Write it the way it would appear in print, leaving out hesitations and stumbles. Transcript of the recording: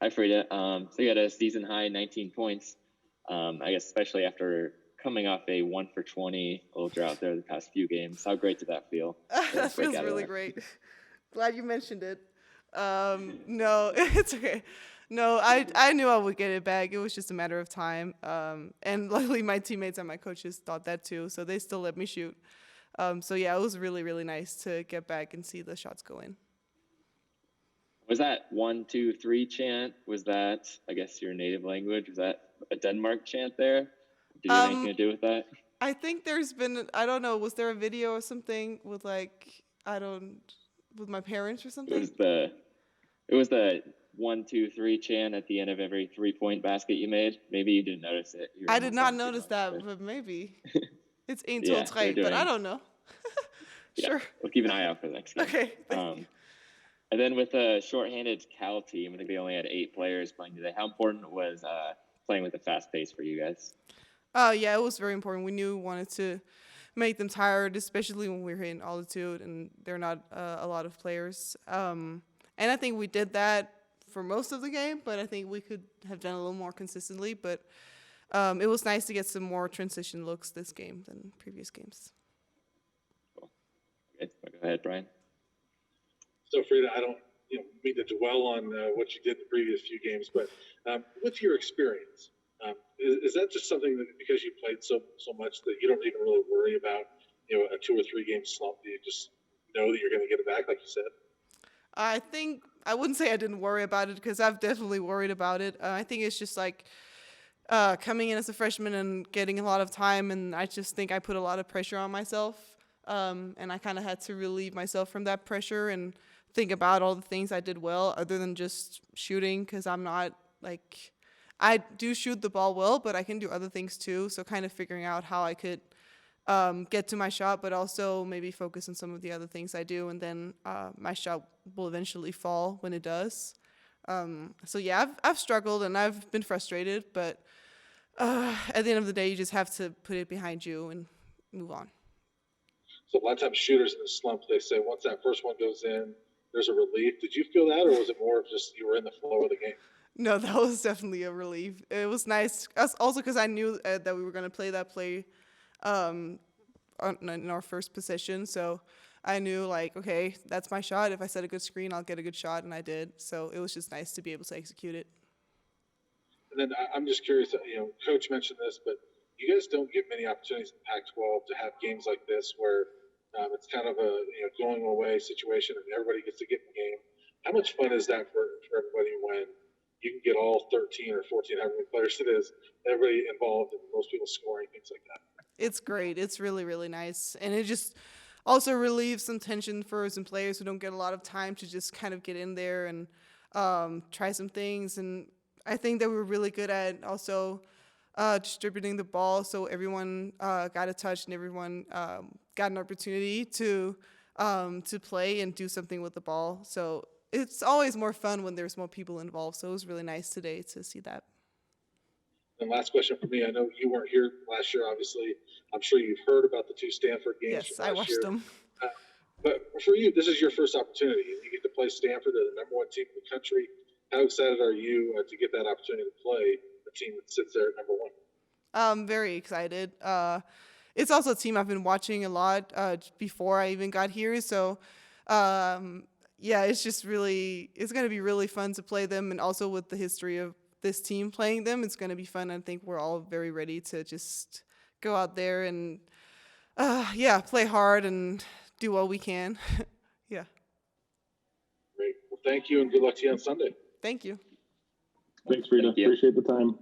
Hi, Frida. So you had a season high 19 points. I guess especially after coming off a 1 for 20 little drought there the past few games. How great did that feel? That feels really great. Glad you mentioned it. No, it's okay. No, I knew I would get it back. It was just a matter of time. And luckily my teammates and my coaches thought that too, so they still let me shoot. So yeah, it was really, really nice to get back and see the shots go in. Was that 1, 2, 3 chant? Was that, I guess, your native language? Was that a Denmark chant there? Did you have anything to do with that? I think there's been, I don't know, was there a video or something with with my parents or something? It was the 1, 2, 3 chant at the end of every 3-point basket you made. Maybe you didn't notice it. I did not notice that, but maybe. It's 1, 2, 3, but I don't know. Sure. We'll keep an eye out for the next game. Okay, thank you. And then with a shorthanded Cal team, I think they only had 8 players playing today. How important was playing with a fast pace for you guys? Yeah, it was very important. We knew we wanted to make them tired, especially when we're in altitude and there are not a lot of players. And I think we did that for most of the game, but I think we could have done a little more consistently. But it was nice to get some more transition looks this game than previous games. Cool. Okay, go ahead, Brian. So, Frida, I don't mean to dwell on what you did the previous few games, but with your experience, is that just something that because you played so much that you don't even really worry about a 2 or 3 game slump? Do you just know that you're going to get it back, like you said? I think I wouldn't say I didn't worry about it because I've definitely worried about it. I think it's just like coming in as a freshman and getting a lot of time, and I just think I put a lot of pressure on myself, and I kind of had to relieve myself from that pressure and think about all the things I did well other than just shooting, because I'm not like, I do shoot the ball well, but I can do other things too. So kind of figuring out how I could get to my shot, but also maybe focus on some of the other things I do, and then my shot will eventually fall when it does. So yeah, I've struggled and I've been frustrated, but at the end of the day, you just have to put it behind you and move on. So a lot of times shooters in the slump, they say once that first one goes in, there's a relief. Did you feel that, or was it more of just you were in the flow of the game? No, that was definitely a relief. It was nice, also because I knew that we were going to play that play in our first possession. So I knew, like, okay, that's my shot. If I set a good screen, I'll get a good shot, and I did. So it was just nice to be able to execute it. And then I'm just curious, Coach mentioned this, but you guys don't get many opportunities in Pac-12 to have games like this where it's kind of a going away situation and everybody gets to get in the game. How much fun is that for everybody when you can get all 13 or 14, however many players it is, everybody involved and most people scoring, things like that? It's great. It's really, really nice. And it just also relieves some tension for some players who don't get a lot of time to just kind of get in there and try some things. And I think that we were really good at also distributing the ball, so everyone got a touch and everyone got an opportunity to play and do something with the ball. So it's always more fun when there's more people involved. So it was really nice today to see that. And last question for me, I know you weren't here last year, obviously. I'm sure you've heard about the 2 Stanford games. Yes, I watched them. But for you, this is your first opportunity. You get to play Stanford, the #1 team in the country. How excited are you to get that opportunity to play a team that sits there at #1? I'm very excited. It's also a team I've been watching a lot before I even got here. So, yeah, it's just really, it's going to be really fun to play them. And also with the history of this team playing them, it's going to be fun. I think we're all very ready to just go out there and, yeah, play hard and do what we can. Yeah. Great. Well, thank you and good luck to you on Sunday. Thank you. Thanks, Frida. Appreciate the time.